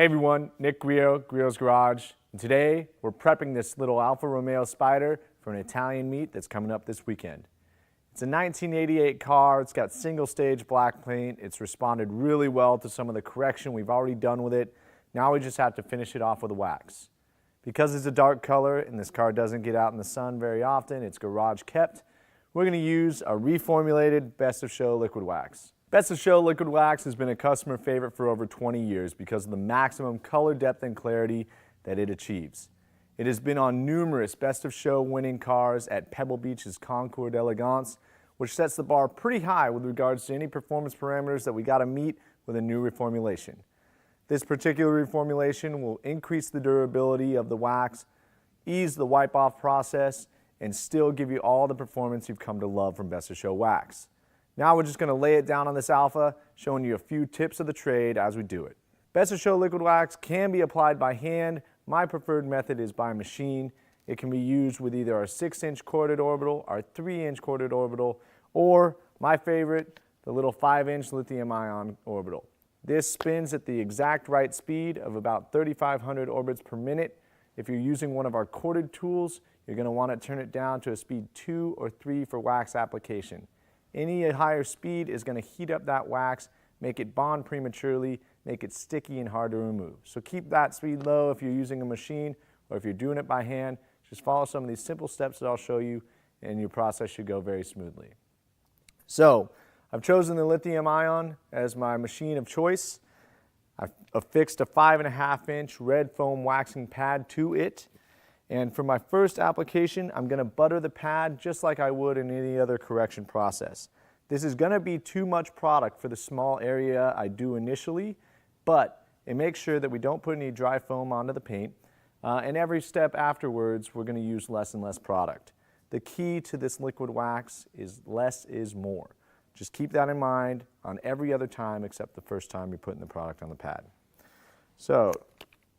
Hey everyone, Nick Griot, Griot's Garage, and today we're prepping this little Alfa Romeo Spider for an Italian meet that's coming up this weekend. It's a 1988 car, it's got single stage black paint, it's responded really well to some of the correction we've already done with it. Now we just have to finish it off with a wax. Because it's a dark color and this car doesn't get out in the sun very often, it's garage kept, we're going to use a reformulated Best of Show liquid wax. Best of Show liquid wax has been a customer favorite for over 20 years because of the maximum color depth and clarity that it achieves. It has been on numerous Best of Show winning cars at Pebble Beach's Concours d'Elegance, which sets the bar pretty high with regards to any performance parameters that we got to meet with a new reformulation. This particular reformulation will increase the durability of the wax, ease the wipe-off process, and still give you all the performance you've come to love from Best of Show wax. Now we're just going to lay it down on this Alfa, showing you a few tips of the trade as we do it. Best of Show liquid wax can be applied by hand. My preferred method is by machine. It can be used with either our 6-inch corded orbital, our 3-inch corded orbital, or my favorite, the little 5-inch lithium-ion orbital. This spins at the exact right speed of about 3,500 orbits per minute. If you're using one of our corded tools, you're going to want to turn it down to a speed 2 or 3 for wax application. Any higher speed is going to heat up that wax, make it bond prematurely, make it sticky and hard to remove. So keep that speed low if you're using a machine, or if you're doing it by hand. Just follow some of these simple steps that I'll show you and your process should go very smoothly. So I've chosen the lithium ion as my machine of choice. I've affixed a 5.5-inch red foam waxing pad to it. And for my first application, I'm going to butter the pad just like I would in any other correction process. This is going to be too much product for the small area I do initially, but it makes sure that we don't put any dry foam onto the paint. And every step afterwards, we're going to use less and less product. The key to this liquid wax is less is more. Just keep that in mind on every other time except the first time you're putting the product on the pad. So,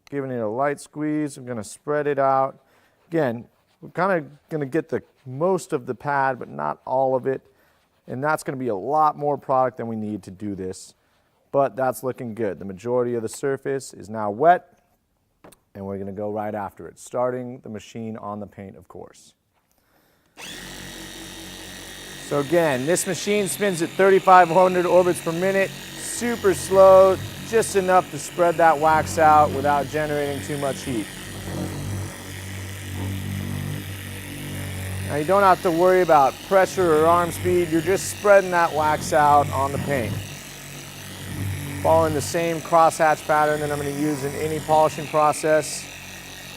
giving it a light squeeze, I'm going to spread it out. Again, we're kind of going to get the most of the pad, but not all of it. And that's going to be a lot more product than we need to do this. But that's looking good. The majority of the surface is now wet, and we're going to go right after it, starting the machine on the paint, of course. So again, this machine spins at 3,500 orbits per minute, super slow, just enough to spread that wax out without generating too much heat. Now you don't have to worry about pressure or arm speed, you're just spreading that wax out on the paint. Following the same crosshatch pattern that I'm going to use in any polishing process.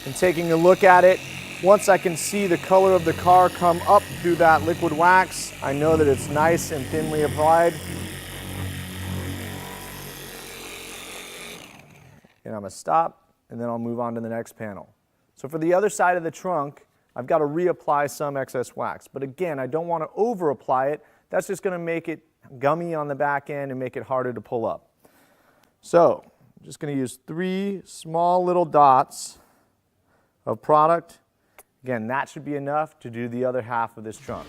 And taking a look at it, once I can see the color of the car come up through that liquid wax, I know that it's nice and thinly applied. And I'm going to stop, and then I'll move on to the next panel. So for the other side of the trunk, I've got to reapply some excess wax. But again, I don't want to over-apply it. That's just going to make it gummy on the back end and make it harder to pull up. So I'm just going to use 3 small little dots of product. Again, that should be enough to do the other half of this trunk.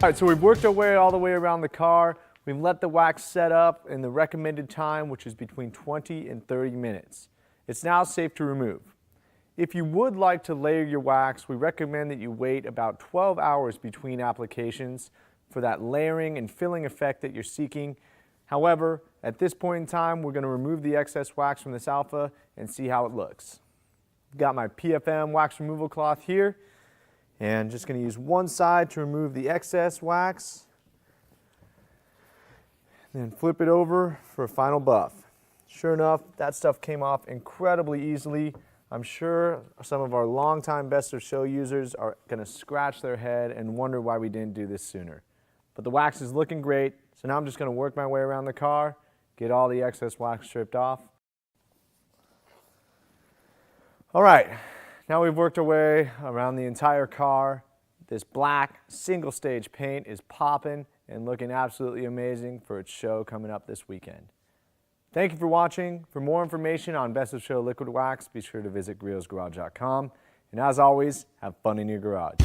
All right, so we've worked our way all the way around the car. We've let the wax set up in the recommended time, which is between 20 and 30 minutes. It's now safe to remove. If you would like to layer your wax, we recommend that you wait about 12 hours between applications for that layering and filling effect that you're seeking. However, at this point in time, we're going to remove the excess wax from this Alfa and see how it looks. Got my PFM wax removal cloth here, and just going to use one side to remove the excess wax. Then flip it over for a final buff. Sure enough, that stuff came off incredibly easily. I'm sure some of our longtime Best of Show users are going to scratch their head and wonder why we didn't do this sooner. But the wax is looking great, so now I'm just going to work my way around the car, get all the excess wax stripped off. All right, now we've worked our way around the entire car. This black single stage paint is popping and looking absolutely amazing for its show coming up this weekend. Thank you for watching. For more information on Best of Show liquid wax, be sure to visit griotsgarage.com. And as always, have fun in your garage.